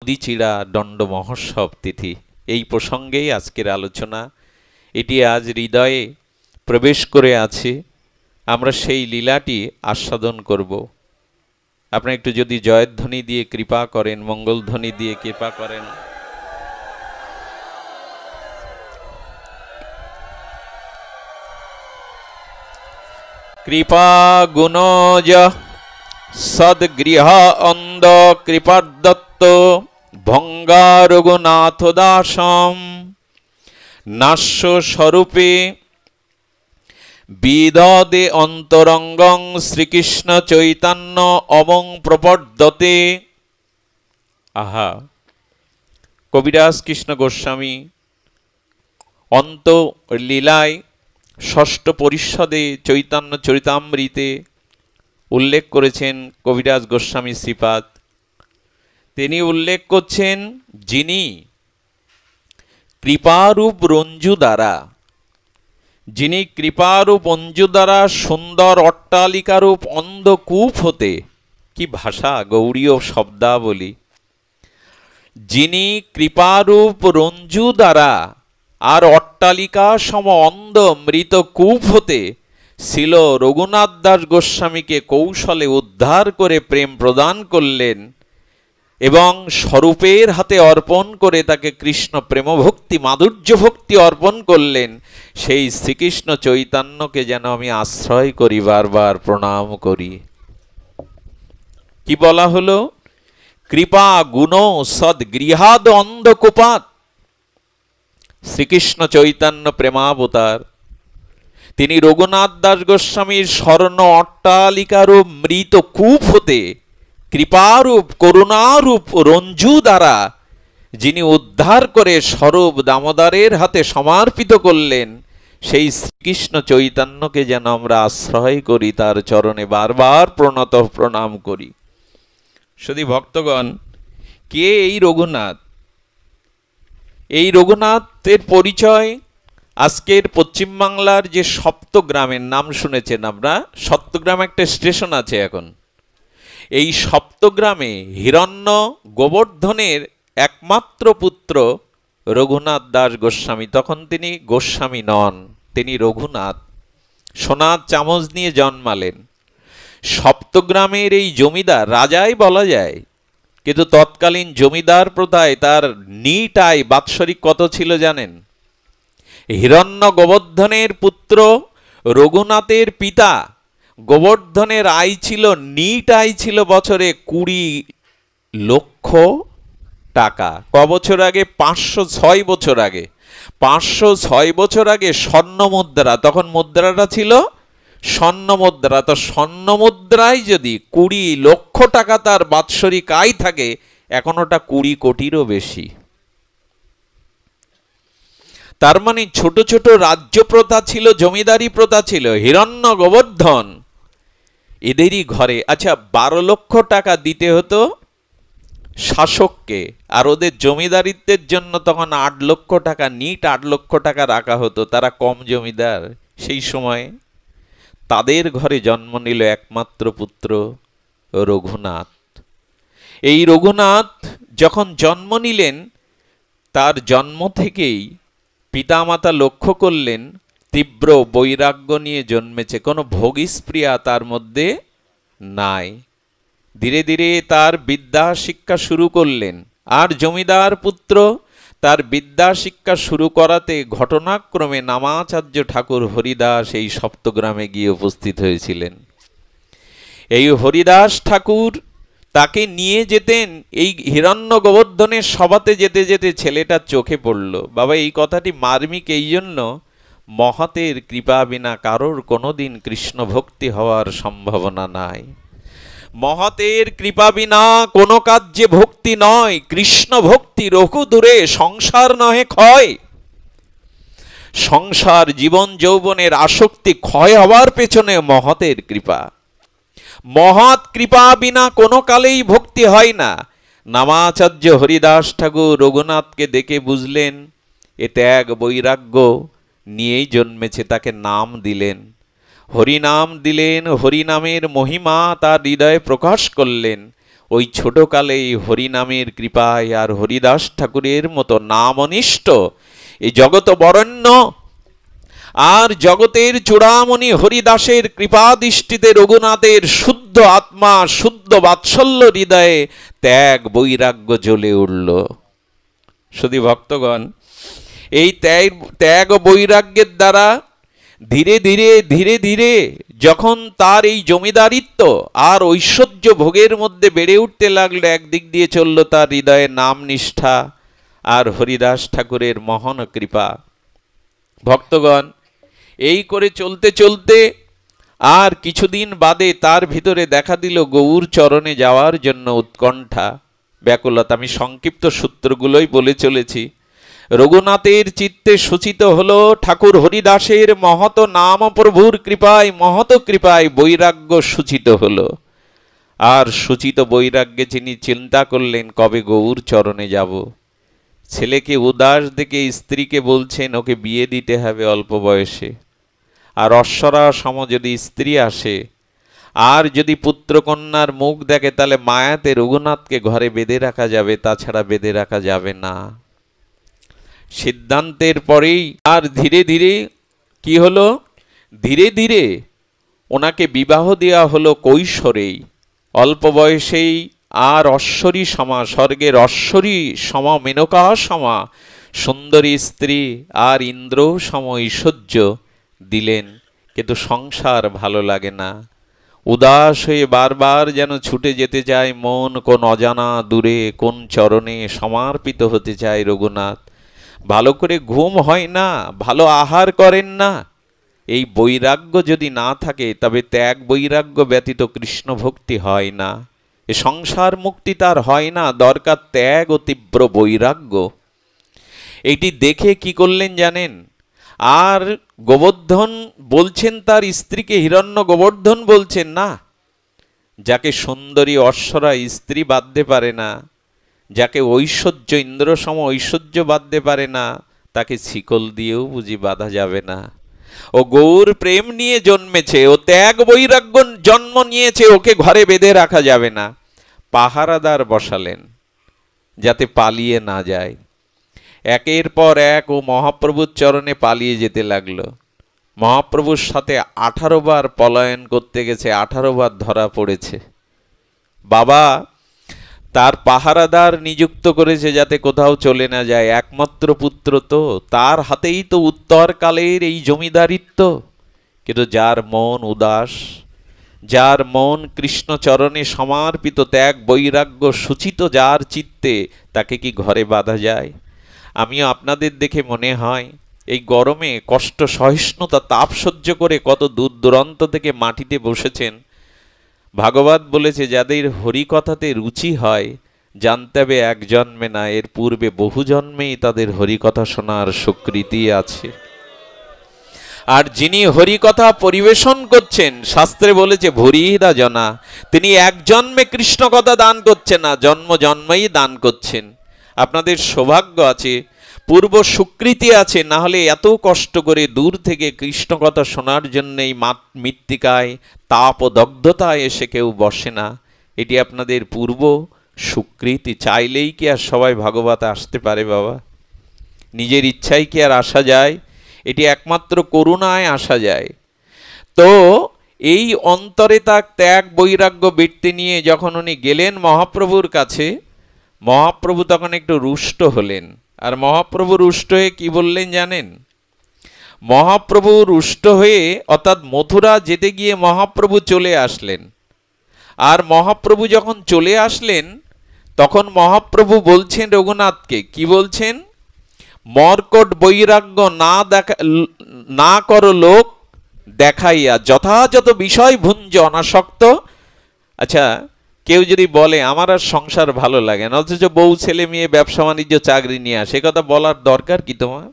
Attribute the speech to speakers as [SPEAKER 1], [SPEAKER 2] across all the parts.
[SPEAKER 1] দধিচিড়া দণ্ড মহোৎসব তিথি। এই প্রসঙ্গেই আজকের আলোচনা। এটি আজ হৃদয়ে প্রবেশ করে আছে। আমরা সেই লীলাটি আস্বাদন করব। আপনারা একটু যদি জয়ধ্বনি দিয়ে কৃপা করেন, মঙ্গলধ্বনি দিয়ে কৃপা করেন। কৃপা গুণজ সদ্গৃহ অন্ধ কৃপাদত্ত ভঙ্গা রঘুনাথ দাসম নাস্য স্বরূপে বিদদে অন্তরঙ্গং শ্রীকৃষ্ণ চৈতন্য অমং প্রপদ্যতে। আহা, কবিরাজ কৃষ্ণ গোস্বামী অন্ত লীলায় ষষ্ঠ পরিষদে চৈতন্য চরিতামৃতে উল্লেখ করেছেন কবিরাজ গোস্বামী শ্রীপাদ। তিনি উল্লেখ করছেন, যিনি কৃপারূপ রঞ্জু দ্বারা, যিনি কৃপারূপ অঞ্জু দ্বারা সুন্দর অট্টালিকারূপ অন্ধকূপ হতে, কি ভাষা, গৌড়ীয় শব্দাবলী, যিনি কৃপারূপ রঞ্জু দ্বারা আর অট্টালিকা সম অন্ধ মৃত কূপ হতে ছিল রঘুনাথ দাস গোস্বামীকে কৌশলে উদ্ধার করে প্রেম প্রদান করলেন এবং স্বরূপের হাতে অর্পণ করে তাকে কৃষ্ণ প্রেমভক্তি মাধুর্য ভক্তি অর্পণ করলেন। সেই শ্রীকৃষ্ণ চৈতন্যকে যেন আমি আশ্রয় করি, বারবার প্রণাম করি। কি বলা হলো? কৃপা গুণ সদ্গৃহাদ অন্ধকূপাত। শ্রীকৃষ্ণ চৈতন্য প্রেমাবতার, তিনি রঘুনাথ দাস গোস্বামীর স্বর্ণ অট্টালিকারূপ মৃত কূপ হতে কৃপারূপ করুণারূপ রঞ্জু দ্বারা যিনি উদ্ধার করে স্বরূপ দামোদরের হাতে সমর্পিত করলেন, সেই শ্রীকৃষ্ণ চৈতন্যকে যেন আমরা আশ্রয় করি, তার চরণে বারবার প্রণত প্রণাম করি। শুধু ভক্তগণ, কে এই রঘুনাথ? এই রঘুনাথের পরিচয় আজকের পশ্চিমবাংলার যে সপ্তগ্রামের নাম শুনেছেন আমরা। সপ্তগ্রাম একটা স্টেশন আছে এখন। এই সপ্তগ্রামে হিরণ্য গোবর্ধনের একমাত্র পুত্র রঘুনাথ দাস গোস্বামী। তখন তিনি গোস্বামী নন, তিনি রঘুনাথ। সোনার চামচ নিয়ে জন্মালেন। সপ্তগ্রামের এই জমিদার, রাজাই বলা যায়, কিন্তু তৎকালীন জমিদার প্রথায় তার নিট আয় বাৎসরিক কত ছিল জানেন? হিরণ্য গোবর্ধনের পুত্র রঘুনাথের পিতা গোবর্ধনের আয় ছিল, নিট আয় ছিল বছরে 20 লক্ষ টাকা। ক বছর আগে? 506 বছর আগে। 506 বছর আগে স্বর্ণ মুদ্রা, তখন মুদ্রাটা ছিল স্বর্ণ মুদ্রা। তো স্বর্ণ মুদ্রায় যদি 20 লক্ষ টাকা তার বাৎসরিক আয় থাকে, এখন ওটা 20 কোটিরও বেশি। তার মানে ছোট ছোট রাজ্য প্রথা ছিল, জমিদারি প্রথা ছিল। হিরণ্য গোবর্ধন এদেরই ঘরে। আচ্ছা, 12 লক্ষ টাকা দিতে হতো শাসককে, আর ওদের জমিদারিত্বের জন্য তখন 8 লক্ষ টাকা, নিট 8 লক্ষ টাকা রাখা হতো। তারা কম জমিদার সেই সময়। তাদের ঘরে জন্ম নিল একমাত্র পুত্র রঘুনাথ। এই রঘুনাথ যখন জন্ম নিলেন, তার জন্ম থেকেই পিতামাতা লক্ষ্য করলেন তীব্র বৈরাগ্য নিয়ে জন্মেছে, কোনো ভোগীস্প্রিয়া তার মধ্যে নাই। ধীরে ধীরে তার বিদ্যা শিক্ষা শুরু করলেন। আর জমিদার পুত্র তার বিদ্যা শিক্ষা শুরু করাতে ঘটনাক্রমে নামাচার্য ঠাকুর হরিদাস এই সপ্তগ্রামে গিয়ে উপস্থিত হয়েছিলেন। এই হরিদাস ঠাকুর তাকে নিয়ে যেতেন। এই হিরণ্য গোবর্ধনের সভাতে যেতে যেতে ছেলেটার চোখে পড়ল। বাবা, এই কথাটি মার্মিক এই জন্য, মহতের কৃপা বিনা কারোর কোনোদিন কৃষ্ণ ভক্তি হওয়ার সম্ভাবনা নাই। মহতের কৃপা বিনা কোনো কার্যে ভক্তি নয়। কৃষ্ণ ভক্তি রঘু দূরে, সংসার নহে ক্ষয়। সংসার জীবন যৌবনের আসক্তি ক্ষয় হওয়ার পেছনে মহতের কৃপা। মহৎ কৃপা বিনা কোনো কালেই ভক্তি হয় না। নামাচার্য হরিদাস ঠাকুর রঘুনাথকে দেখে বুঝলেন এ ত্যাগ বৈরাগ্য নিয়েই জন্মেছে। তাকে নাম দিলেন, হরিনাম দিলেন। হরিনামের মহিমা তার হৃদয়ে প্রকাশ করলেন। ওই ছোটকালেই হরিনামের কৃপায় আর হরিদাস ঠাকুরের মতো নামনিষ্ঠ এই জগত বরেণ্য আর জগতের চূড়ামণি হরিদাসের কৃপাদৃষ্টিতে রঘুনাথের শুদ্ধ আত্মা শুদ্ধ বাৎসল্য হৃদয়ে ত্যাগ বৈরাগ্য জ্বলে উঠল। শুধু ভক্তগণ, এই ত্যাগ বৈরাগ্যের দ্বারা ধীরে ধীরে ধীরে ধীরে যখন তার এই জমিদারিত্ব আর ঐশ্বর্য ভোগের মধ্যে বেড়ে উঠতে লাগলো, একদিক দিয়ে চলল তার হৃদয়ে নাম নিষ্ঠা আর হরিদাস ঠাকুরের মহান কৃপা। ভক্তগণ, এই করে চলতে চলতে আর কিছুদিন বাদে তার ভিতরে দেখা দিল গৌর চরণে যাওয়ার জন্য উৎকণ্ঠা, ব্যাকুলতা। আমি সংক্ষিপ্ত সূত্রগুলোই বলে চলেছি। রঘুনাথের চিত্তে সূচিত হলো ঠাকুর হরিদাসের মহত নাম প্রভুর কৃপায়, মহত কৃপায় বৈরাগ্য সূচিত হলো। আর সূচিত বৈরাগ্যে তিনি চিন্তা করলেন, কবে গৌর চরণে যাব। ছেলেকে উদাস দেখে স্ত্রীকে বলছেন ওকে বিয়ে দিতে হবে অল্প বয়সে, আর অশ্বরা সম যদি স্ত্রী আসে আর যদি পুত্রকন্যার মুখ দেখে তাহলে মায়াতে রঘুনাথকে ঘরে বেঁধে রাখা যাবে, তাছাড়া বেঁধে রাখা যাবে না। সিদ্ধান্তের পরেই আর ধীরে ধীরে কি হলো, ধীরে ধীরে ওনাকে বিবাহ দেওয়া হলো কৈশোরেই, অল্প বয়সেই। আর অশ্বরী সমা, স্বর্গের অশ্বরী সমা, মেনকা সমা সুন্দরী স্ত্রী আর ইন্দ্র সম ঐশ্বর্য দিলেন। কিন্তু সংসার ভালো লাগে না, উদাস হয়ে বারবার যেন ছুটে যেতে চায় মন কোন অজানা দূরে, কোন চরণে সমর্পিত হতে চায় রঘুনাথ। ভালো করে ঘুম হয় না, ভালো আহার করেন না। এই বৈরাগ্য যদি না থাকে তবে ত্যাগ বৈরাগ্য ব্যতীত কৃষ্ণ ভক্তি হয় না, এ সংসার মুক্তি তার হয় না, দরকার ত্যাগ ও তীব্র বৈরাগ্য। এইটি দেখে কি করলেন জানেন, আর গোবর্ধন বলছেন তার স্ত্রীকে, হিরণ্য গোবর্ধন বলছেন না, যাকে সুন্দরী অশ্বরা স্ত্রী বাঁধতে পারে না, যাকে ঐশ্বর্য ইন্দ্র সম ঐশ্বর্য বাঁধতে পারে না, তাকে শিকল দিয়েও বুঝি বাঁধা যাবে না। ও গৌর প্রেম নিয়ে জন্মেছে, ও ত্যাগ বৈরাগ্য জন্ম নিয়েছে, ওকে ঘরে বেঁধে রাখা যাবে না। পাহারাদার বসালেন যাতে পালিয়ে না যায়। একের পর এক ও মহাপ্রভুর চরণে পালিয়ে যেতে লাগলো। মহাপ্রভুর সাথে 18 বার পলায়ন করতে গেছে, 18 বার ধরা পড়েছে। বাবা তার পাহারাদার নিযুক্ত করেছে যাতে কোথাও চলে না যায়, একমাত্র পুত্র তো, তার হাতেই তো উত্তরকালের এই জমিদারিত্ব। কিন্তু যার মন উদাস, যার মন কৃষ্ণ চরণে সমর্পিত, ত্যাগ বৈরাগ্য সূচিত যার চিত্তে, তাকে কি ঘরে বাঁধা যায়? আমিও আপনাদের দেখে মনে হয় এই গরমে কষ্ট সহিষ্ণুতা তাপ সহ্য করে কত দূর দূরান্ত থেকে মাটিতে বসেছেন। ভাগবত বলেছে যাদের হরিকথাতে রুচি হয় জানতে হবে এক জন্মে না, এর পূর্বে বহু জন্মেই তাদের হরিকথা শোনার সুকৃতি আছে। আর যিনি হরিকথা পরিবেশন করছেন, শাস্ত্রে বলেছে ভুরিদা জনা, তিনি এক জন্মে কৃষ্ণ কথা দান করছেন না, জন্ম জন্মেই দান করছেন। আপনাদের সৌভাগ্য আছে, পূর্ব সুকৃতি আছে, না হলে এত কষ্ট করে দূর থেকে কৃষ্ণ কথা শোনার জন্য এই মৃত্তিকায় তাপ ও দগ্ধতায় এসে কেউ বসে না। এটি আপনাদের পূর্ব সুকৃতি। চাইলেই কি আর সবাই ভাগবত আসতে পারে বাবা? নিজের ইচ্ছায় কি আর আসা যায়? এটি একমাত্র করুণায় আসা যায়। তো এই অন্তরে তার ত্যাগ বৈরাগ্য বৃত্তি নিয়ে যখন উনি গেলেন মহাপ্রভুর কাছে, মহাপ্রভু তখন একটু রুষ্ট হলেন। আর মহাপ্রভু রুষ্ট হয়ে কি বললেন জানেন? মহাপ্রভু রুষ্ট হয়ে, অর্থাৎ মথুরা যেতে গিয়ে মহাপ্রভু চলে আসলেন। আর মহাপ্রভু যখন চলে আসলেন তখন মহাপ্রভু বলছেন রঘুনাথকে, কি বলছেন? মর্কট বৈরাগ্য না করো লোক দেখাইয়া, যথাযথ বিষয় ভুঞ্জ অনাসক্ত। আচ্ছা, কেউ যদি বলে আমার আর সংসার ভালো লাগে না, অথচ বউ ছেলে মেয়ে ব্যবসা বাণিজ্য চাকরি নিয়ে আসে, কথা বলার দরকার কি তোমার?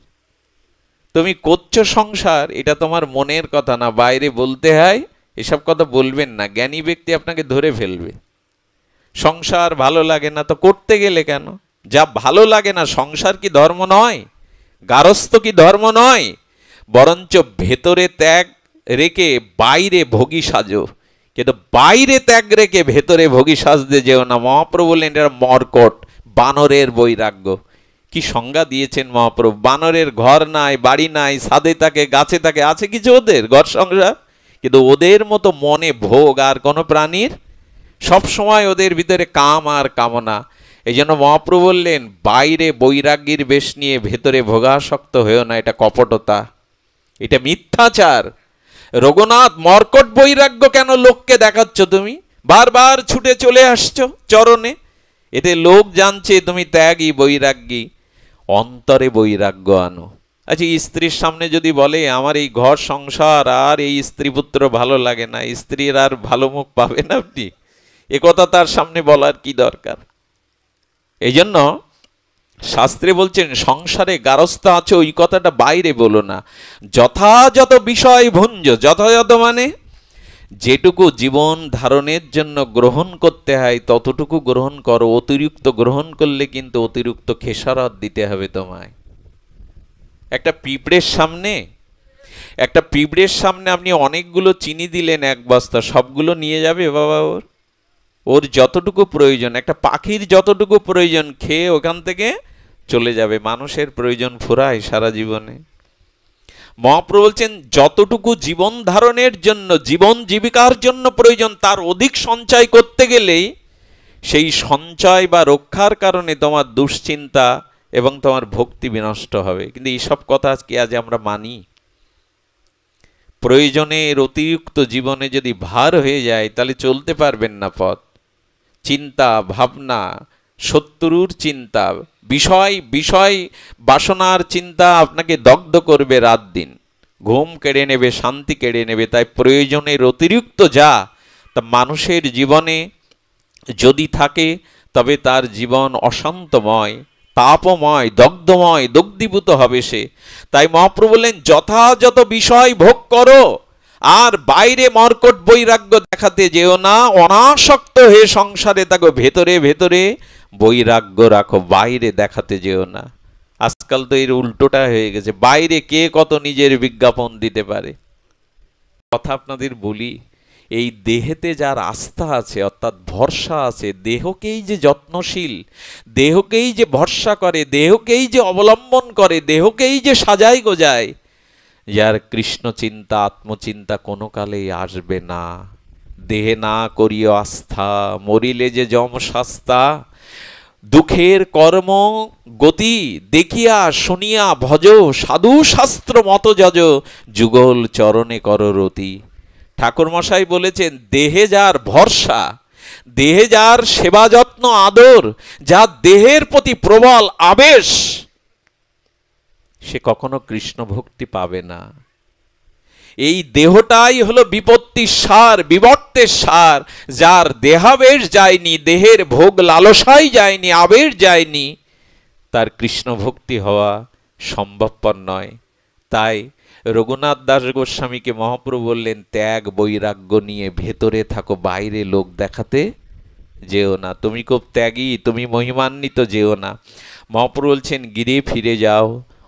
[SPEAKER 1] তুমি করছো সংসার, এটা তোমার মনের কথা না, বাইরে বলতে হয়, এসব কথা বলবেন না, জ্ঞানী ব্যক্তি আপনাকে ধরে ফেলবে। সংসার ভালো লাগে না তো করতে গেলে কেন? যা ভালো লাগে না, সংসার কি ধর্ম নয়? গারস্থ কি ধর্ম নয়? বরঞ্চ ভেতরে ত্যাগ রেখে বাইরে ভোগী সাজো। কিন্তু বাইরে ত্যাগ রেখে ভেতরে ভোগী সাজতে যেও না। মহাপ্রভু বললেন এটা মর্কট, বানরের বৈরাগ্য। কি সংজ্ঞা দিয়েছেন মহাপ্রভু! বানরের ঘর নাই, বাড়ি নাই, ছাদে থাকে, গাছে থাকে, আছে কিছু ওদের ঘর সংসার? কিন্তু ওদের মতো মনে ভোগ আর কোনো প্রাণীর, সব সময় ওদের ভিতরে কাম আর কামনা। এই জন্য মহাপ্রভু বললেন বাইরে বৈরাগ্যের বেশ নিয়ে ভেতরে ভোগাসক্ত হয়েও না, এটা কপটতা, এটা মিথ্যাচার। রঘুনাথ, মর্কট বৈরাগ্য কেন লোককে দেখাচ্ছ? তুমি বারবার ছুটে চলে আসছো চরণে, এতে লোক জানছে তুমি ত্যাগী বৈরাগ্যী। অন্তরে বৈরাগ্য আনো। আচ্ছা, স্ত্রীর সামনে যদি বলে আমার এই ঘর সংসার আর এই স্ত্রী পুত্র ভালো লাগে না, স্ত্রীর আর ভালো মুখ পাবেন আপনি? এ কথা তার সামনে বলার কি দরকার? এই জন্য শাস্ত্রে বলছেন সংসারে গারস্থ আছে, ওই কথাটা বাইরে বলো না। যথাযথ বিষয় ভুঞ্জ, যথাযথ মানে যেটুকু জীবন ধারণের জন্য গ্রহণ করতে হয় ততটুকু গ্রহণ করো। অতিরিক্ত গ্রহণ করলে কিন্তু অতিরিক্ত খেসারত দিতে হবে তোমায়। একটা পিঁপড়ের সামনে আপনি অনেকগুলো চিনি দিলেন, এক বস্তা, সবগুলো নিয়ে যাবে বাবা? ওর যতটুকু প্রয়োজন, একটা পাখির যতটুকু প্রয়োজন খেয়ে ওখান থেকে চলে যাবে। মানুষের প্রয়োজন ফুরায় সারা জীবনে। মহাপ্রভু বলছেন যতটুকু জীবন ধারণের জন্য, জীবন জীবিকার জন্য প্রয়োজন, তার অধিক সঞ্চয় করতে গেলেই সেই সঞ্চয় বা রক্ষার কারণে তোমার দুশ্চিন্তা এবং তোমার ভক্তি বিনষ্ট হবে। কিন্তু এইসব কথা আজকে আমরা মানি? প্রয়োজনের অতিরিক্ত জীবনে যদি ভার হয়ে যায় তাহলে চলতে পারবেন না পথ। চিন্তা ভাবনা, শত্রুর চিন্তা, বিষয় বাসনার চিন্তা আপনাকে দগ্ধ করবে রাত দিন, ঘুম কেড়ে নেবে, শান্তি কেড়ে নেবে। তাই প্রয়োজনের অতিরিক্ত যা তা মানুষের জীবনে যদি থাকে তবে তার জীবন অশান্তময়, তাপময়, দগ্ধময়, দগ্ধীভূত হবে সে। তাই মহাপ্রভু বললেন যথাযথ বিষয় ভোগ করো, আর বাইরে মর্কট বৈরাগ্য দেখাতে যেও না। অনাসক্ত হয়ে সংসারে থাকো, ভেতরে ভেতরে বৈরাগ্য রাখো, বাইরে দেখাতে যেও না। আজকাল তো এর উল্টোটা হয়ে গেছে, বাইরে কে কত নিজের বিজ্ঞাপন দিতে পারে। কথা আপনাদের বলি, এই দেহেতে যার আস্থা আছে অর্থাৎ ভরসা আছে, দেহকেই যে যত্নশীল, দেহকেই যে ভরসা করে, দেহকেই যে অবলম্বন করে, দেহকেই যে সাজায় গোজায়, যার কৃষ্ণ চিন্তা আত্মচিন্তা কোনো কালেই আসবে না। দেহে না করিও আস্থা, মরিলে যে যম শাস্তা। দুঃখের কর্ম গতি দেখিয়া শুনিয়া ভজ, সাধু শাস্ত্র মত যজ, যুগল চরণে কর রতি। ঠাকুর মশাই বলেছেন দেহে যার ভরসা, দেহে যার সেবা যত্ন আদর, যার দেহের প্রতি প্রবল আবেশ, সে কখনো কৃষ্ণ ভক্তি পাবে না। এই দেহটাই হলো বিপত্তির সার, বিবর্তের সার। যার দেহাবেশ যায়নি, দেহের ভোগ লালসাই যায়নি, আবেশ যায়নি, তার কৃষ্ণ ভক্তি হওয়া সম্ভবপর নয়। তাই রঘুনাথ দাস গোস্বামীকে মহাপ্রভু বললেন ত্যাগ বৈরাগ্য নিয়ে ভেতরে থাকো, বাইরে লোক দেখাতে যেও না। তুমি খুব ত্যাগী, তুমি মহিমান্বিত, যেও না। মহাপ্রভু বলছেন গিরে ফিরে যাও,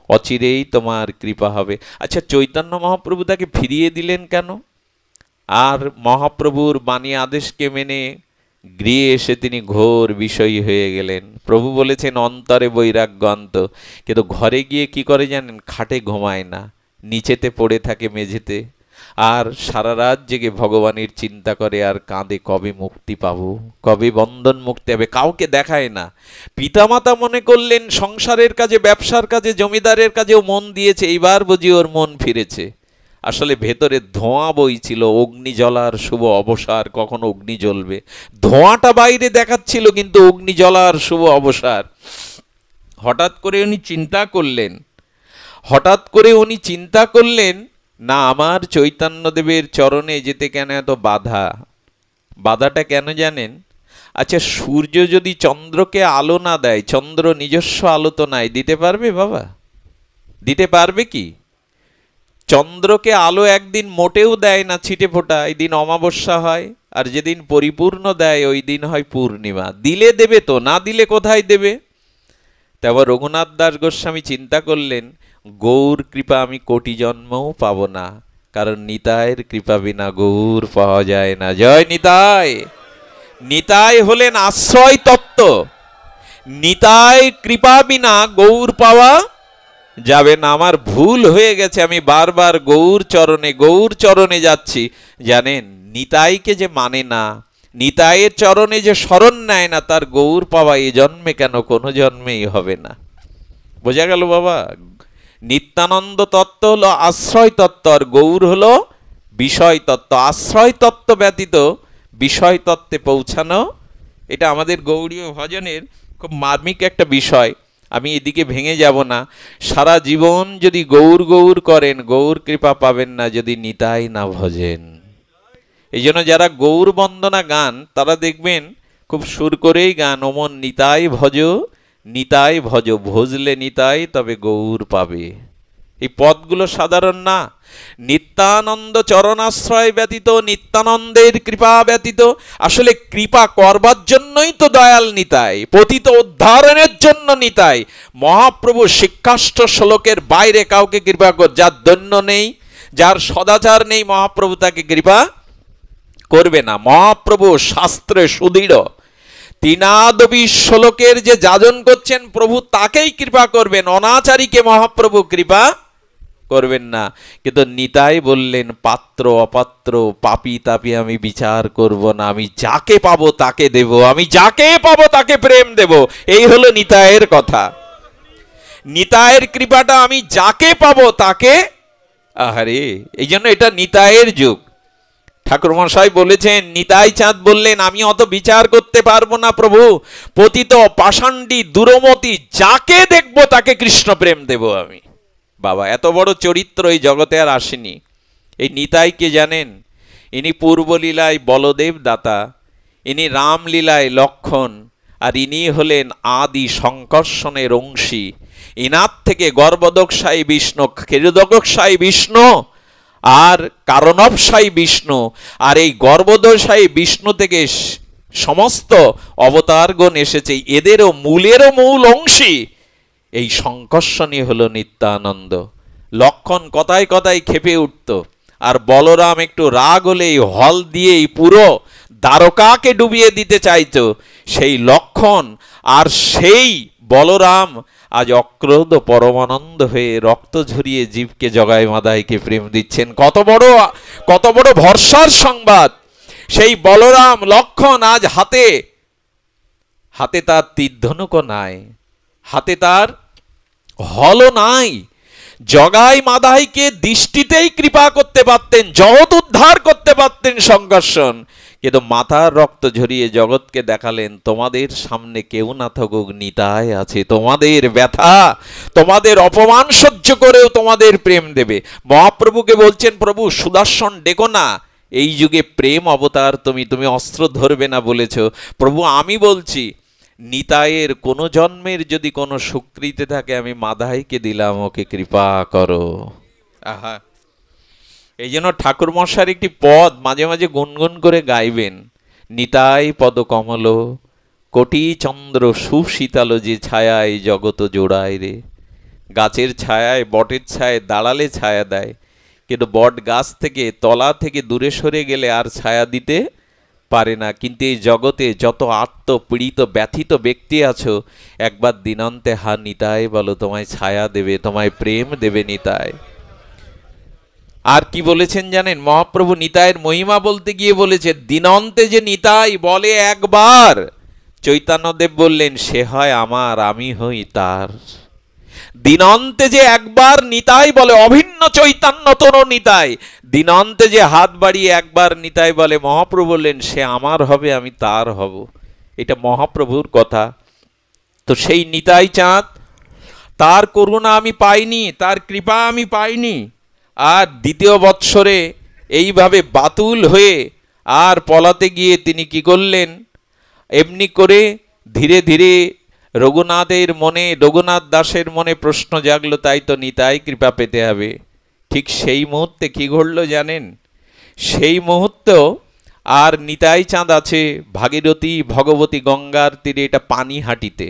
[SPEAKER 1] অচিরেই তোমার কৃপা হবে। আচ্ছা, চৈতন্য মহাপ্রভু তাকে ফিরিয়ে দিলেন কেন? আর মহাপ্রভুর বাণী আদেশকে মেনে গৃহে এসে তিনি ঘোর বিষয়ী হয়ে গেলেন। প্রভু বলেছেন অন্তরে বৈরাগ্য আনত, কিন্তু ঘরে গিয়ে কি করে জানেন? খাটে ঘুমায় না, নিচেতে পড়ে থাকে মেঝেতে, আর সারা রাত জেগে ভগবানের চিন্তা করে আর কাঁদে কবে মুক্তি পাবো, কবে বন্ধন মুক্তি হবে। কাউকে দেখায় না। পিতামাতা মনে করলেন সংসারের কাজে, ব্যবসার কাজে, জমিদারের কাজেও মন দিয়েছে, এইবার বুঝি ওর মন ফিরেছে। আসলে ভেতরে ধোঁয়া বইছিল, অগ্নি জ্বলার শুভ অবসার, কখন অগ্নি জ্বলবে। ধোঁয়াটা বাইরে দেখাচ্ছিল কিন্তু অগ্নি জ্বলার শুভ অবসার। হঠাৎ করে উনি চিন্তা করলেন না, আমার চৈতন্যদেবের চরণে যেতে কেন এত বাধা? বাধাটা কেন জানেন? আচ্ছা, সূর্য যদি চন্দ্রকে আলো না দেয়, চন্দ্র নিজস্ব আলো তো নাই, দিতে পারবে বাবা? দিতে পারবে কি? চন্দ্রকে আলো একদিন মোটেও দেয় না, ছিটে ফোটা, এই দিন অমাবস্যা হয়, আর যেদিন পরিপূর্ণ দেয় ওই দিন হয় পূর্ণিমা। দিলে দেবে তো, না দিলে কোথায় দেবে? তারপর রঘুনাথ দাস গোস্বামী চিন্তা করলেন গৌর কৃপা আমি কোটি জন্মও পাবো না, কারণ নিতাইয়ের কৃপা বিনা গৌর পাওয়া যায় না। জয় নিতাই। নিতাই হলেন আশ্রয় তত্ত্ব। নিতাই কৃপা বিনা গৌর পাওয়া যাবে না। আমার ভুল হয়ে গেছে, আমি বারবার গৌর চরণে যাচ্ছি। জানেন, নিতাইকে যে মানে না, নিতাইয়ের চরণে যে শরণ নেয় না, তার গৌর পাওয়া এ জন্মে কেন, কোনো জন্মেই হবে না। বোঝা গেল বাবা? নিত্যানন্দ তত্ত্ব হলো আশ্রয় তত্ত্ব, আর গৌর হলো বিষয় তত্ত্ব। আশ্রয় তত্ত্ব ব্যতীত বিষয় তত্ত্বে পৌঁছানো, এটা আমাদের গৌড়ীয় ভজনের খুব মার্মিক একটা বিষয়। আমি এদিকে ভেঙে যাব না। সারা জীবন যদি গৌর গৌর করেন, গৌর কৃপা পাবেন না যদি নিতাই না ভজেন। এই জন্য যারা গৌর বন্দনা গান, তারা দেখবেন খুব সুর করেই গান, ওমন নিতাই ভজ, নিতাই ভজ, ভজলে নিতাই তবে গৌর পাবে। এই পদগুলো সাধারণ না। নিত্যানন্দ চরণাশ্রয় ব্যতীত, নিত্যানন্দের কৃপা ব্যতীত, আসলে কৃপা করবার জন্যই তো দয়াল নিতাই, পতিত উদ্ধারণের জন্য নিতাই। মহাপ্রভু শিক্ষাষ্ট শ্লোকের বাইরে কাউকে কৃপা কর, যার দৈন্য নেই, যার সদাচার নেই, মহাপ্রভু তাকে কৃপা করবে না। মহাপ্রভু শাস্ত্রে সুদৃঢ়, তিনাদবি শ্লোকের যে যাজন করছেন প্রভু তাকেই কৃপা করবেন, অনাচারীকে মহাপ্রভু কৃপা করবেন না। কিন্তু নিতাই বললেন, পাত্র অপাত্র পাপী তাপী আমি বিচার করব না, আমি যাকে পাবো তাকে দেব, আমি যাকে পাবো তাকে প্রেম দেব। এই হলো নিতাইয়ের কথা। নিতাইয়ের কৃপাটা আমি যাকে পাবো তাকে, আহারে, এই জন্য এটা নিতাইয়ের যুগ। ঠাকুর মশাই বলেছেন, নিতাই চাঁদ বললেন, আমি অত বিচার করতে পারবো না প্রভু, পতিত পাষাণ্ডী দুরমতি যাকে দেখবো তাকে কৃষ্ণ প্রেম দেব আমি। বাবা, এত বড় চরিত্র এই জগতে আর আসেনি। এই নিতাইকে জানেন, ইনি পূর্বলীলায় বলদেব দাতা, ইনি রামলীলায় লক্ষণ, আর ইনি হলেন আদি সংকর্ষণের অংশী। ইনার থেকে গর্ভদোক্ষায় বিষ্ণু, ক্ষীরোদকসাই বিষ্ণু আর কারণবসাই বিষ্ণু, আর এই গর্ভদোষাই বিষ্ণু থেকে সমস্ত অবতারগণ এসেছে। এদেরও মূল অংশী এই সংকর্ষণই হলো নিত্যানন্দ। লক্ষণ কথায় কথায় ক্ষেপে উঠত, আর বলরাম একটু রাগ হলেই হল দিয়েই পুরো দ্বারকাকে ডুবিয়ে দিতে চাইতো। সেই লক্ষণ আর সেই বলরাম আজ অক্রোধ পরমানন্দ হয়ে রক্ত ঝরিয়ে জীবকে জগায় মাদাইকে প্রেম দিচ্ছেন। কত বড় ভরসার সংবাদ! সেই বলরাম লক্ষণ আজ হাতে তার তীরধনুক নাই, হাতে তার হল নাই। জগাই মাদাইকে দৃষ্টিতেই কৃপা করতে পারতেন, জগৎ উদ্ধার করতে পারতেন সংকর্ষণ, কিন্তু মাথার রক্ত ঝরিয়ে জগৎকে দেখালেন, তোমাদের সামনে কেউ না থাকুক, নিতাই আছে, তোমাদের ব্যথা, তোমাদের অপমান সহ্য করেও তোমাদের প্রেম দেবে। মহাপ্রভুকে বলছেন, প্রভু সুদর্শন ডেকো না, এই যুগে প্রেম অবতার তুমি অস্ত্র ধরবে না বলেছ। প্রভু আমি বলছি, নিতাইয়ের কোনো জন্মের যদি কোনো সুকৃতি থাকে, আমি মাদাইকে দিলাম, ওকে কৃপা করো। আহা, এই জন্য ঠাকুর মশার একটি পদ মাঝে মাঝে গুনগুন করে গাইবেন, নিতাই পদ কমল কোটি চন্দ্র সুশীতল, যে ছায়ায় জগত জোড়ায় রে। গাছের ছায়ায়, বটের ছায়ায় দাঁড়ালে ছায়া দেয়, কিন্তু বট গাছ থেকে তলা থেকে দূরে সরে গেলে আর ছায়া দিতে পারে না। কিন্তু এই জগতে যত আত্মপীড়িত ব্যথিত ব্যক্তি আছো, একবার দিনান্তে হা নিতাই বলো, তোমায় ছায়া দেবে, তোমায় প্রেম দেবে নিতাই। আর কি বলেছেন জানেন মহাপ্রভু? নিতাইয়ের মহিমা বলতে গিয়ে বলেছে, দিনান্তে যে নিতাই বলে একবার, চৈতন্যদেব বললেন, সে হয় আমার, আমি হই তার। দিনান্তে যে একবার নিতাই বলে, অভিন্ন চৈতন্য তনু নিতাই, দিনান্তে যে হাত বাড়িয়ে একবার নিতাই বলে, মহাপ্রভু বললেন, সে আমার হবে, আমি তার হব। এটা মহাপ্রভুর কথা। তো সেই নিতাই চাঁদ, তার করুণা আমি পাইনি, তার কৃপা আমি পাইনি। আর দ্বিতীয় বৎসরে এইভাবে বাতুল হয়ে আর পলাতে গিয়ে তিনি কি করলেন? এমনি করে ধীরে ধীরে রঘুনাথ দাসের মনে প্রশ্ন জাগলো, তাই তো নিতাই কৃপা পেতে হবে। ঠিক সেই মুহূর্তে কি ঘটল জানেন? সেই মুহূর্তেও আর নিতাই চাঁদ আছে ভাগীরথী ভগবতী গঙ্গার তীরে, এটা পানিহাটিতে।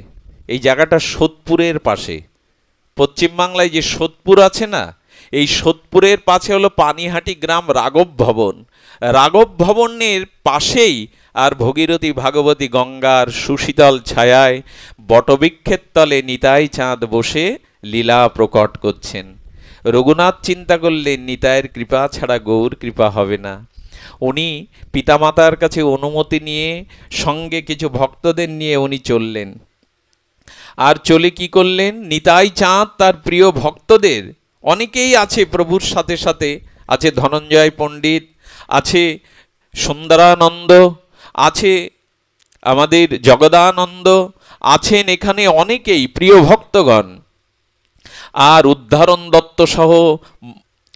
[SPEAKER 1] এই জায়গাটা সোদপুরের পাশে। পশ্চিমবাংলায় যে সোদপুর আছে না, এই সোদপুরের পাশে হলো পানিহাটি গ্রাম রাঘব ভবন। রাঘব ভবনের পাশেই আর ভগীরথী ভাগবতী গঙ্গার সুশীতল ছায়ায় বটবৃক্ষের তলে নিতাই চাঁদ বসে লীলা প্রকট করছেন। রঘুনাথ চিন্তা করলেন নিতাইয়ের কৃপা ছাড়া গৌর কৃপা হবে না। উনি পিতামাতার কাছে অনুমতি নিয়ে সঙ্গে কিছু ভক্তদের নিয়ে উনি চললেন। আর চলে কি করলেন, নিতাই চাঁদ তার প্রিয় ভক্তদের, অনেকেই আছে প্রভুর সাথে সাথে, আছে ধনঞ্জয় পণ্ডিত, আছে সুন্দরানন্দ, আছে আমাদের জগদানন্দ, আছেন এখানে অনেকেই প্রিয় ভক্তগণ, আর উদ্ধারণ দত্ত সহ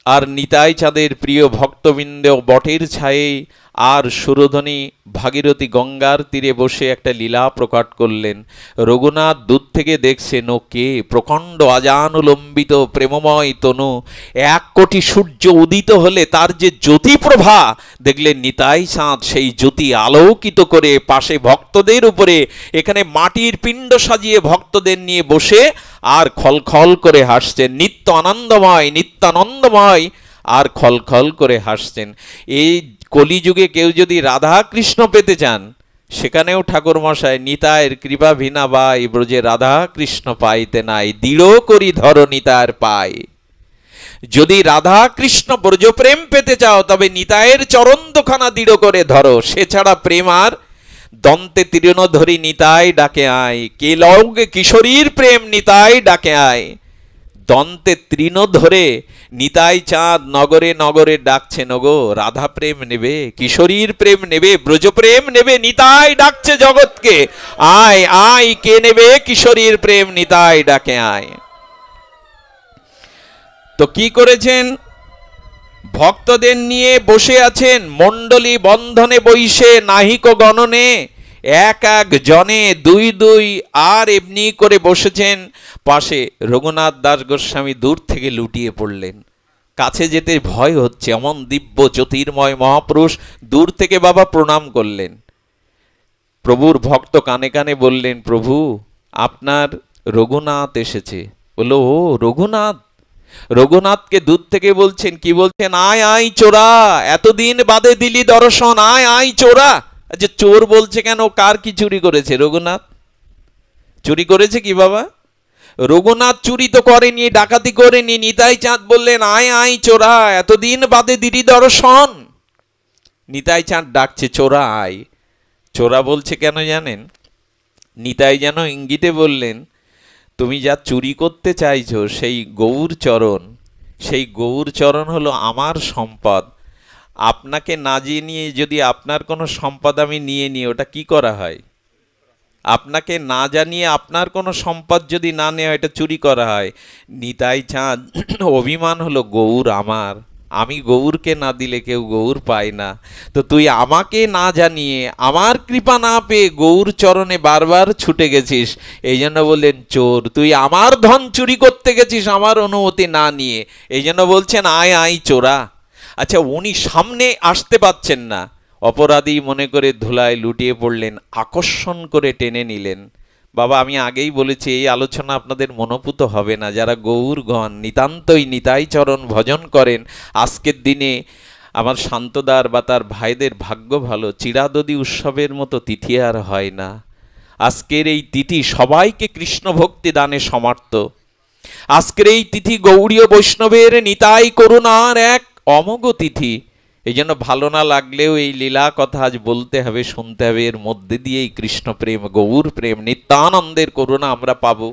[SPEAKER 1] আর নিতাই চাঁদের প্রিয় ভক্তবৃন্দ বটের ছায়ে আর সুরধনী ভাগীরথী গঙ্গার তীরে বসে একটা লীলা প্রকট করলেন। রঘুনাথ দূর থেকে দেখছেন ও কে, প্রকাণ্ড আজানুলম্বিত প্রেমময় তনু, 1 কোটি সূর্য উদিত হলে তার যে জ্যোতিপ্রভা, দেখলেন নিতাই চাঁদ সেই জ্যোতি আলোকিত করে পাশে ভক্তদের উপরে এখানে মাটির পিণ্ড সাজিয়ে ভক্তদের নিয়ে বসে আর খলখল করে হাসছেন। নিত্য আনন্দময়, নিত্যানন্দময়, আর খলখল করে হাসছেন। এই কলিযুগে কেউ যদি রাধা কৃষ্ণ পেতে চান, সেখানেও ঠাকুরমশাই নিতায়ের কৃপা ভিনা বাই ব্রজে রাধা কৃষ্ণ পাইতে নাই, দৃঢ় করি ধর নিতায়ের পায়। যদি রাধা কৃষ্ণ ব্রজ প্রেম পেতে চাও তবে নিতায়ের চরণ দুখানা দৃঢ় করে ধরো, সে ছাড়া প্রেম আর দন্তে তীর্ণ ধরি নিতাই ডাকে আয়, কে লৌগে কিশোরীর প্রেম নিতাই ডাকে আয়। দন্তে তৃণ ধরে নিতাই চাঁদ নগরে নগরে ডাকছে, নগো রাধা প্রেম নেবে, কিশোরীর প্রেম নেবে, ব্রজ প্রেম নেবে, নিতাই ডাকছে জগৎকে, আয় আয় কে নেবে কিশোরীর প্রেম নিতাই ডাকে আয়। তো কি করেছেন, ভক্তদের নিয়ে বসে আছেন, মণ্ডলী বন্ধনে বইসে নাহিক গণনে, 1 জনে 2 আর এমনি করে বসেছেন। পাশে রঘুনাথ দাস গোস্বামী দূর থেকে লুটিয়ে পড়লেন, কাছে যেতে ভয় হচ্ছে, এমন দিব্য জ্যোতির্ময় মহাপুরুষ দূর থেকে বাবা প্রণাম করলেন। প্রভুর ভক্ত কানে কানে বললেন, প্রভু আপনার রঘুনাথ এসেছে। বললো, ও রঘুনাথ। রঘুনাথকে দূর থেকে বলছেন, কি বলছেন, আয় আয় চোরা, এতদিন বাদে দিলি দর্শন, আয় আয় চোরা। আচ্ছা চোর বলছে কেন, কার কি চুরি করেছে? রঘুনাথ চুরি করেছে কি বাবা? রঘুনাথ চুরি তো করেনি, ডাকাতি করেনি। নিতাই চাঁদ বললেন, আয় আয় চোরা, এতদিন বাদে দিলি দর্শন। নিতাই চাঁদ ডাকছে, চোরা আয়। চোরা বলছে কেন জানেন? নিতাই যেন ইঙ্গিতে বললেন, তুমি যা চুরি করতে চাইছো সেই গৌর চরণ, সেই গৌর চরণ হলো আমার সম্পদ। আপনাকে না জানিয়ে যদি আপনার কোনো সম্পদ আমি নিয়ে নিই, ওটা কি করা হয়? আপনাকে না জানিয়ে আপনার কোনো সম্পদ যদি না নেওয়া, এটা চুরি করা হয়। নিতাই চাঁদ অভিমান হলো, গৌর আমার, আমি গৌরকে না দিলে কেউ গৌর পায় না। তো তুই আমাকে না জানিয়ে, আমার কৃপা না পেয়ে গৌর চরণে বারবার ছুটে গেছিস, এই জন্য বললেন চোর। তুই আমার ধন চুরি করতে গেছিস আমার অনুমতি না নিয়ে, এই জন্য বলছেন আয় আয় চোরা। আচ্ছা উনি সামনে আসতে পাচ্ছেন না, অপরাধী মনে করে ধুলায় লুটিয়ে পড়লেন, আকর্ষণ করে টেনে নিলেন। বাবা আমি আগেই বলেছি, এই আলোচনা আপনাদের মনোপুত হবে না। যারা গৌরগণ নিতান্তই নিতাই চরণ ভজন করেন, আজকের দিনে আমার শান্তদার বা তার ভাইদের ভাগ্য ভালো, চিরাদদি উৎসবের মতো তিথি আর হয় না। আজকের এই তিথি সবাইকে কৃষ্ণ ভক্তি দানে সমর্থ। আজকের এই তিথি গৌড়ীয় বৈষ্ণবের নিতাই করুণার এক অমোঘ তিথি। এই জন্য ভালো না লাগলেও এই লীলা কথা আজ বলতে হবে, শুনতে হবে। এর মধ্যে দিয়েই কৃষ্ণ প্রেম, গৌর প্রেম, নিত্যানন্দের করুণা আমরা পাবো।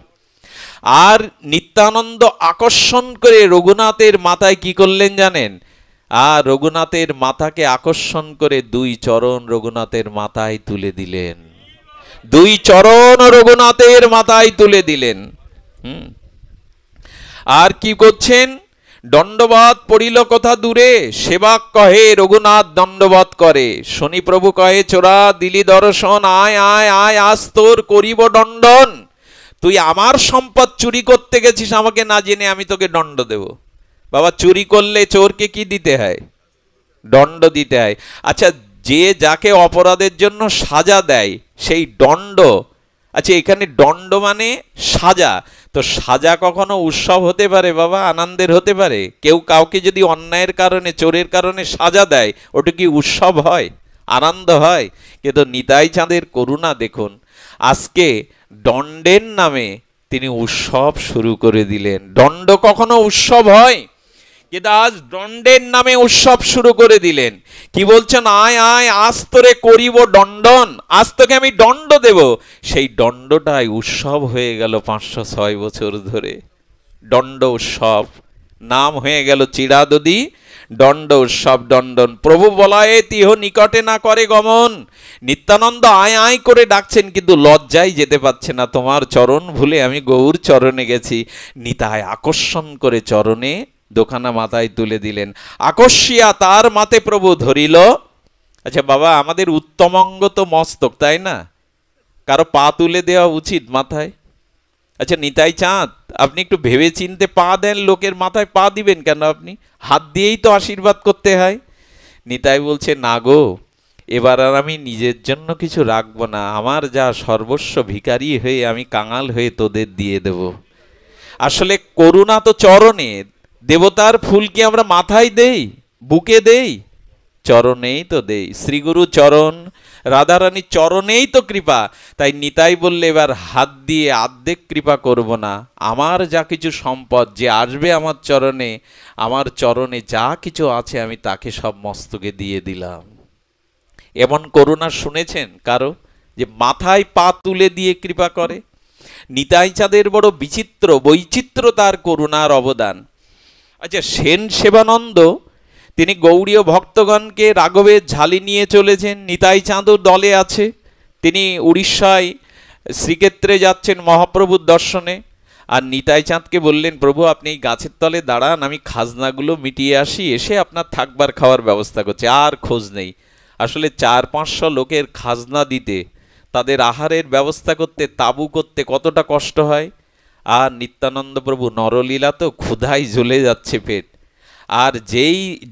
[SPEAKER 1] আর নিত্যানন্দ আকর্ষণ করে রঘুনাথের মাথায় কি করলেন জানেন? আর রঘুনাথের মাথাকে আকর্ষণ করে 2 চরণ রঘুনাথের মাথায় তুলে দিলেন। 2 চরণ রঘুনাথের মাথায় তুলে দিলেন। আর কি করছেন? দণ্ডবাদ পড়িল কথা দূরে, সেবাক কহে রঘুনাথ দণ্ডবাদ করে। শনি প্রভু কহে, চোরা দিলি দর্শন, আয় আয় আয় আজ তোর করিব দণ্ডন। তুই আমার সম্পদ চুরি করতে গেছিস, আমাকে না জেনে, আমি তোকে দণ্ড দেব। বাবা চুরি করলে চোরকে কি দিতে হয়? দণ্ড দিতে হয়। আচ্ছা যে যাকে অপরাধের জন্য সাজা দেয় সেই দণ্ড, আচ্ছা এখানে দণ্ড মানে সাজা, তো তো সাজা কখনো উৎসব হতে পারে বাবা, আনন্দের হতে পারে? কেউ কাউকে যদি অন্যায়ের কারণে, চোরের কারণে সাজা দেয়, ওটা কি উৎসব হয়, আনন্দ হয়? কিন্তু নিতাই চাঁদের করুণা দেখুন, আজকে দণ্ডের নামে তিনি উৎসব শুরু করে দিলেন। দণ্ড কখনো উৎসব হয়? কিন্তু আজ দণ্ডের নামে উৎসব শুরু করে দিলেন। কি বলছেন? আয় আয়, আজ তোরে করিব দণ্ডন, আজ তোকে আমি দণ্ড দেব। সেই দণ্ডটাই উৎসব হয়ে গেল 506 বছর ধরে। দণ্ড উৎসব, নাম হয়ে গেল চিরাদদি দণ্ড উৎসব দণ্ডন। প্রভু বলায়ে তিহ নিকটে না করে গমন। নিত্যানন্দ আয় আয় করে ডাকছেন, কিন্তু লজ্জায় যেতে পারছে না। তোমার চরণ ভুলে আমি গৌর চরণে গেছি। নিতাই আকর্ষণ করে চরণে দোকানা মাথায় তুলে দিলেন। আকর্ষিয়া তার মাতে প্রভু ধরিল। আচ্ছা বাবা, আমাদের উত্তমঙ্গ তো মস্তক, তাই না? কারো পা তুলে দেওয়া উচিত মাথায়? আচ্ছা নিতাই চাঁদ, আপনি একটু ভেবে চিনতে পা দেন, লোকের মাথায় পা দিবেন কেন? আপনি হাত দিয়েই তো আশীর্বাদ করতে হয়। নিতাই বলছে, না গো, এবার আর আমি নিজের জন্য কিছু রাখবো না। আমার যা সর্বস্ব ভিখারি হয়ে আমি কাঙাল হয়ে তোদের দিয়ে দেব। আসলে করুণা তো চরণে। দেবতার ফুল কি আমরা মাথায় দেই, বুকে দেই? চরণেই তো দেই। শ্রীগুরু চরণ, রাধারানী চরণেই তো কৃপা। তাই নিতাই বললে, এবার হাত দিয়ে আর্ধেক কৃপা করব না। আমার যা কিছু সম্পদ, যে আসবে আমার চরণে, আমার চরণে যা কিছু আছে আমি তাকে সব মস্তকে দিয়ে দিলাম। এমন করুণা শুনেছেন কারো, যে মাথায় পা তুলে দিয়ে কৃপা করে? নিতাই চাঁদের বড় বিচিত্র, বৈচিত্র্য তার করুণার অবদান। আচ্ছা, সেন সেবানন্দ তিনি গৌড়ীয় ভক্তগণকে রাঘবের ঝালি নিয়ে চলেছেন। নিতাই চাঁদও দলে আছে। তিনি উড়িষ্যায় শ্রীক্ষেত্রে যাচ্ছেন মহাপ্রভুর দর্শনে। আর নিতাই চাঁদকে বললেন, প্রভু আপনি এই গাছের তলে দাঁড়ান, আমি খাজনাগুলো মিটিয়ে আসি, এসে আপনার থাকবার খাওয়ার ব্যবস্থা করছে। আর খোঁজ নেই। আসলে 400-500 লোকের খাজনা দিতে, তাদের আহারের ব্যবস্থা করতে, তাঁবু করতে কতটা কষ্ট হয়। আর নিত্যানন্দ প্রভু নরলীলা তো, ক্ষুধায় জ্বলে যাচ্ছে পেট। আর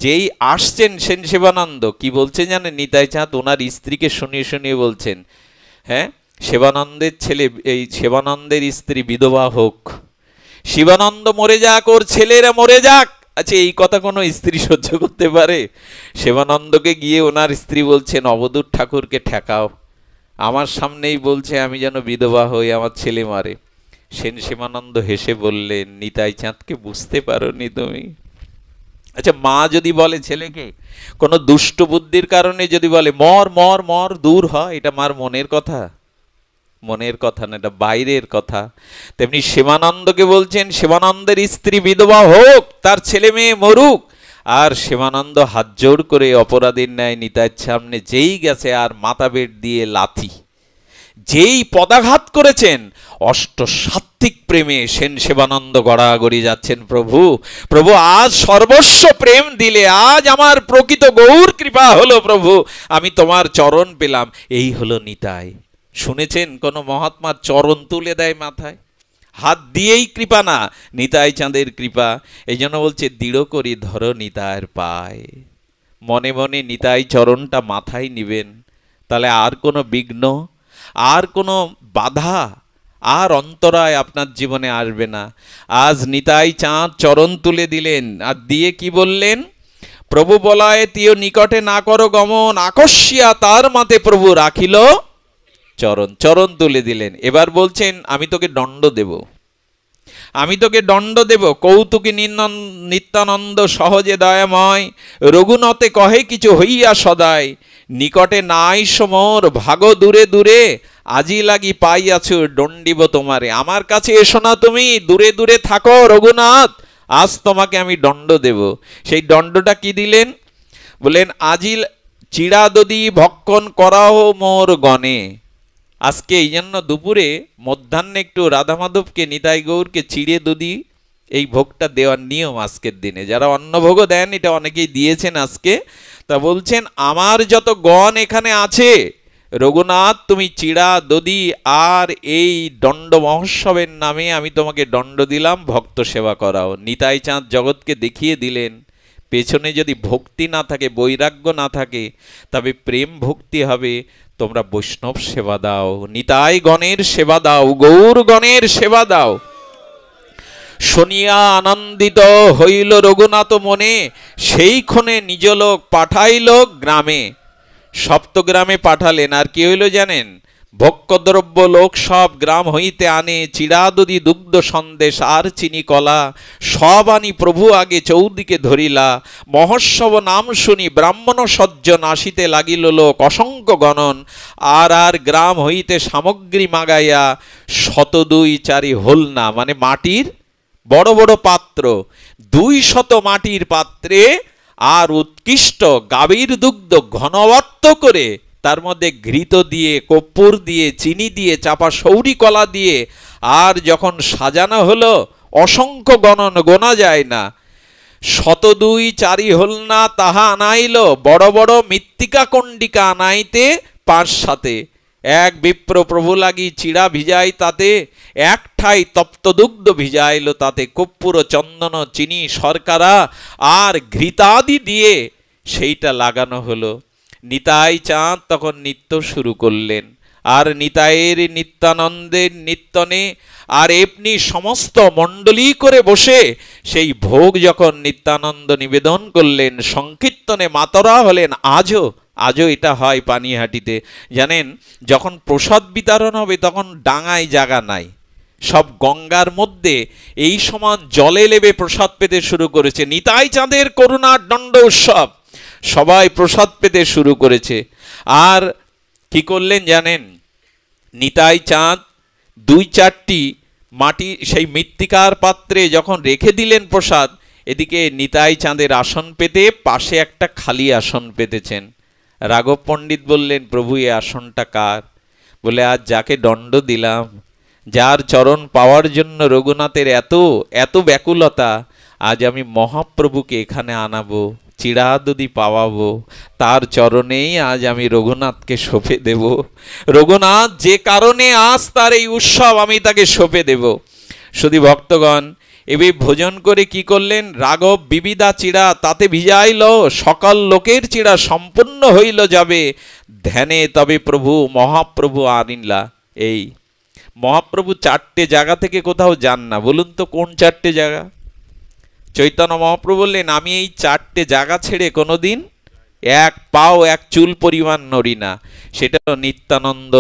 [SPEAKER 1] যেই আসছেন সেন সেবানন্দ, কি বলছেন জানেন নিতাই চাঁদ? ওনার স্ত্রীকে শুনিয়ে শুনিয়ে বলছেন, হ্যাঁ, শিবানন্দের ছেলে, এই শিবানন্দের স্ত্রী বিধবা হোক, শিবানন্দ মরে যাক, ওর ছেলেরা মরে যাক। আচ্ছা, এই কথা কোনো স্ত্রী সহ্য করতে পারে? শিবানন্দকে গিয়ে ওনার স্ত্রী বলছেন, অবধূত ঠাকুরকে ঠেকাও, আমার সামনেই বলছে আমি যেন বিধবা হই, আমার ছেলে মারে। সেন শিবানন্দ হেসে বললেন, নিতাই চাঁদকে বুঝতে পারোনি তুমি? আচ্ছা, মা যদি বলে ছেলেকে, কোনো দুষ্ট বুদ্ধির কারণে যদি বলে মর মর মর, দূর হ, এটা মার মনের কথা? মনের কথা না, এটা বাইরের কথা। তেমনি শিবানন্দকে বলছেন, শিবানন্দের স্ত্রী বিধবা হোক, তার ছেলে মেয়ে মরুক। আর শিবানন্দ হাত জোড় করে অপরাধীর ন্যায় নিতাইয়ের সামনে যেই গেছে, আর মাথা বেট দিয়ে লাথি যেই পদাঘাত করেছেন, অষ্টসাত্ত্বিক প্রেমে সেন শিবানন্দ গড়াগড়ি যাচ্ছেন। প্রভু প্রভু, আজ সর্বস্ব প্রেম দিলে, আজ আমার প্রকৃত গৌর কৃপা হলো। প্রভু, আমি তোমার চরণ পেলাম। এই হলো নিতাই। শুনেছেন কোন মহাত্মার চরণ তুলে দেয় মাথায়? হাত দিয়েই কৃপা না, নিতাই চাঁদের কৃপা। এই জন্য বলছে, দৃঢ় করি ধরো নিতাইয়ের পায়। মনে মনে নিতাই চরণটা মাথায় নিবেন, তাহলে আর কোনো বিঘ্ন, আর কোনো বাধা, আর অন্তরায় আপনার জীবনে আসবে না। আজ নিতাই চাঁদ চরণ তুলে দিলেন, আর দিয়ে কি বললেন? প্রভু বলায় তিও নিকটে না করো গমন, আকর্ষিয়া তার মাতে প্রভু রাখিল চরণ। চরণ তুলে দিলেন। এবার বলছেন, আমি তোকে দণ্ড দেব, আমি তোকে দণ্ড দেব। কৌতুকী নিত্যানন্দ সহজে দয়াময়, রঘুনতে কহে কিছু হইয়া সদায়। নিকটে নাই সমর, ভাগো দূরে দূরে, আজি লাগি পাইয়াছ দণ্ডিব তোমারে। আমার কাছে এসো না, তুমি দূরে দূরে থাকো রঘুনাথ, আজ তোমাকে আমি দণ্ড দেব। সেই দণ্ডটা কি দিলেন? বলেন, আজি চিড়াদদি ভক্ষণ করাও মোর গণে। আজকে এই জন্য দুপুরে মধ্যাহ্নে একটু রাধা মাধবকে, নিতাই গৌরকে চিড়ে দধি এই ভোগটা দেওয়ার নিয়ম আজকের দিনে। যারা অন্ন ভোগও দেন, এটা অনেকেই দিয়েছেন আজকে। তা বলছেন, আমার যত গণ এখানে আছে, রঘুনাথ তুমি চিড়া দধি আর এই দণ্ড মহোৎসবের নামে আমি তোমাকে দণ্ড দিলাম, ভক্ত সেবা করাও। নিতাই চাঁদ জগৎকে দেখিয়ে দিলেন, পেছনে যদি ভক্তি না থাকে, বৈরাগ্য না থাকে, তবে প্রেম ভক্তি হবে। তোমরা বৈষ্ণব সেবা দাও, নিতাই গণের সেবা দাও, গৌর গণের সেবা দাও। শুনিয়া আনন্দিত হইল রঘুনাথ মনে, সেইক্ষণে নিজ লোক পাঠাইল গ্রামে। সপ্তগ্রামে পাঠালেন, আর কি হইল জানেন? ভোগ্যদ্রব্য লোক সব গ্রাম হইতে আনে, চিড়াদদি দুগ্ধ সন্দেশ আর চিনি কলা, সব আনি প্রভু আগে চৌদিকে ধরিলা। মহোৎসব নাম শুনি ব্রাহ্মণ সজ্জন, আসিতে লাগিল লোক অসংখ্য গণন। আর গ্রাম হইতে সামগ্রী মাগাইয়া 102 হল না, মানে মাটির বড় বড় পাত্র, 200 মাটির পাত্রে আর উৎকৃষ্ট গাভীর দুগ্ধ ঘনবর্ত করে, তার মধ্যে ঘৃত দিয়ে, কর্পূর দিয়ে, চিনি দিয়ে, চাপা সৌরি কলা দিয়ে, আর যখন সাজানো হলো অসংখ্য গণন, গোনা যায় না। 102 হল না তাহা আনাইল, বড় বড় মৃত্তিকা কণ্ডিকা আনাইতে 5-7। এক বিপ্র প্রভু লাগি চিড়া ভিজাই তাতে, এক ঠাই তপ্ত দুগ্ধ ভিজাইল তাতে, কর্পূর চন্দন চিনি শর্করা আর ঘৃতাদি দিয়ে সেইটা লাগানো হলো। নিতাই চাঁদ তখন নৃত্য শুরু করলেন, আর নিতাইয়ের নিত্যানন্দের নিত্যনে আর এমনি সমস্ত মণ্ডলী করে বসে সেই ভোগ যখন নিত্যানন্দ নিবেদন করলেন, সংকীর্তনে মাতরা হলেন। আজও এটা হয় পানিহাটিতে, জানেন, যখন প্রসাদ বিতরণ হবে তখন ডাঙায় জায়গা নাই, সব গঙ্গার মধ্যে এই সমান জলে লেবে প্রসাদ পেতে শুরু করেছে। নিতাই চাঁদের করুণার দণ্ড উৎসব, সবাই প্রসাদ পেতে শুরু করেছে। আর কি করলেন জানেন? নিতাই চাঁদ 2-4টি মাটি সেই মৃত্তিকার পাত্রে যখন রেখে দিলেন প্রসাদ, এদিকে নিতাই চাঁদের আসন পেতে পাশে একটা খালি আসন পেতেছেন। রাঘব পণ্ডিত বললেন, প্রভু এ আসনটা কার? বলে, আজ যাকে দণ্ড দিলাম, যার চরণ পাওয়ার জন্য রঘুনাথের এত এত ব্যাকুলতা, আজ আমি মহাপ্রভুকে এখানে আনাবো, চিড়াদদি পাওয়াবো, তার চরণেই আজ আমি রঘুনাথকে সঁপে দেব। রঘুনাথ যে কারণে আজ তার এই উৎসব, আমি তাকে সঁপে দেব। শুধু ভক্তগণ, এবার ভোজন করে কি করলেন? রাঘব বিবিধা চিড়া তাতে ভিজাইল, সকল লোকের চিড়া সম্পূর্ণ হইল যাবে, ধ্যানে তবে প্রভু মহাপ্রভু আনিলা। এই মহাপ্রভু 4টে জায়গা থেকে কোথাও যান না, বলুন তো কোন 4টে জায়গা? চৈতন্য মহাপ্রভু বললেন, আমি এই 4টে জায়গা ছেড়ে কোনোদিন এক পাও এক চুল পরিমাণ নড়ি না। সেটা নিত্যানন্দ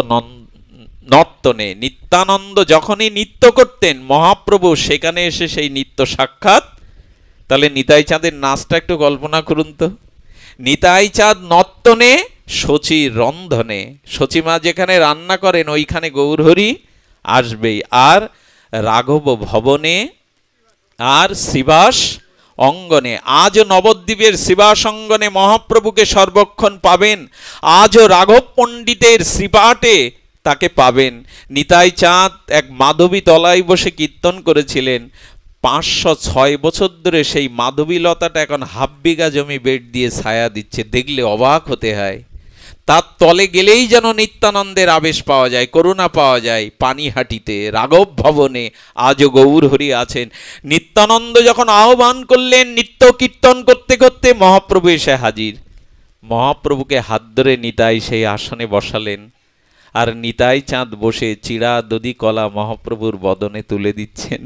[SPEAKER 1] নর্তনে। নিত্যানন্দ যখনই নৃত্য করতেন, মহাপ্রভু সেখানে এসে সেই নৃত্য সাক্ষাৎ। তাহলে নিতাই চাঁদের নাচটা একটু কল্পনা করুন তো। নিতাই চাঁদ নর্তনে, শচী রন্ধনে, শচীমা যেখানে রান্না করেন ওইখানে গৌরহরি আসবেই। আর রাঘব ভবনে আর শ্রীবাস অঙ্গনে, আজও নবদ্বীপের শ্রীবাস অঙ্গনে মহাপ্রভুকে সর্বক্ষণ পাবেন, আজও রাঘব পণ্ডিতের শ্রীপাঠে তাকে পাবেন। নিতাই চাঁদ এক মাধবী তলায় বসে কীর্তন করেছিলেন। 506 বছর ধরে সেই মাধবী লতাটা এখন 1/2 বিঘা জমি বেড দিয়ে ছায়া দিচ্ছে, দেখলে অবাক হতে হয়। তার তলে গেলেই যেন নিত্যানন্দের আবেশ পাওয়া যায়, করুণা পাওয়া যায়। পানিহাটিতে রাঘব ভবনে আজও গৌরহরি আছেন। নিত্যানন্দ যখন আহ্বান করলেন, নিত্য কীর্তন করতে করতে মহাপ্রভু এসে হাজির। মহাপ্রভুকে হাত ধরে নিতাই সেই আসনে বসালেন, আর নিতাই চাঁদ বসে চিড়া দধি কলা মহাপ্রভুর বদনে তুলে দিচ্ছেন।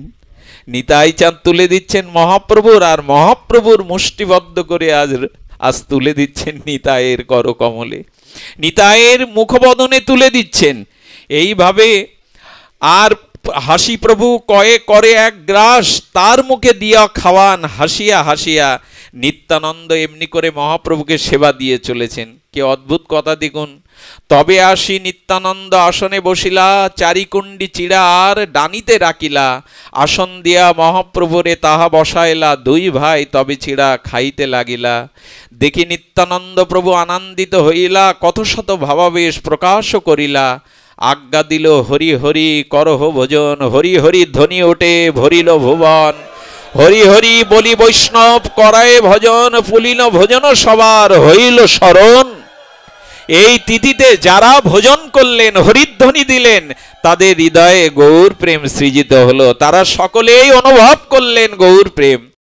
[SPEAKER 1] নিতাই চাঁদ তুলে দিচ্ছেন মহাপ্রভুর, আর মহাপ্রভুর মুষ্টিবদ্ধ করে আজ তুলে দিচ্ছেন নিতাইয়ের করকমলে, নিতাইয়ের মুখবদনে তুলে দিচ্ছেন। এইভাবে আর হাসি প্রভু করে এক গ্রাস, তার মুখে দিয়া খাওয়ান হাসিয়া হাসিয়া। নিত্যানন্দ এমনি করে মহাপ্রভুকে সেবা দিয়ে চলেছেন। কি অদ্ভুত কথা দেখুন। তবে আসি নিত্যানন্দ আসনে বসিলা, চারিকুণ্ডি চিড়া আর ডানিতে রাখিলা, আসন দিয়া মহাপ্রভুরে তাহা বসাইলা, 2 ভাই তবে চিড়া খাইতে লাগিলা। দেখি নিত্যানন্দ প্রভু আনন্দিত হইলা, কত শত ভাবাবেশ প্রকাশ করিলা। আজ্ঞা দিল হরি হরি করহ ভোজন, হরি হরি ধ্বনি ওঠে ভরিল ভুবন। হরি হরি বলি বৈষ্ণব করায় ভজন, পুলিন ভোজন সবার হইল স্মরণ। এই তিথিতে যারা ভোজন করলেন, হরিধ্বনি দিলেন, তাদের হৃদয়ে গৌর প্রেম সৃজিত হলো। তারা সকলেই অনুভব করলেন গৌর প্রেম।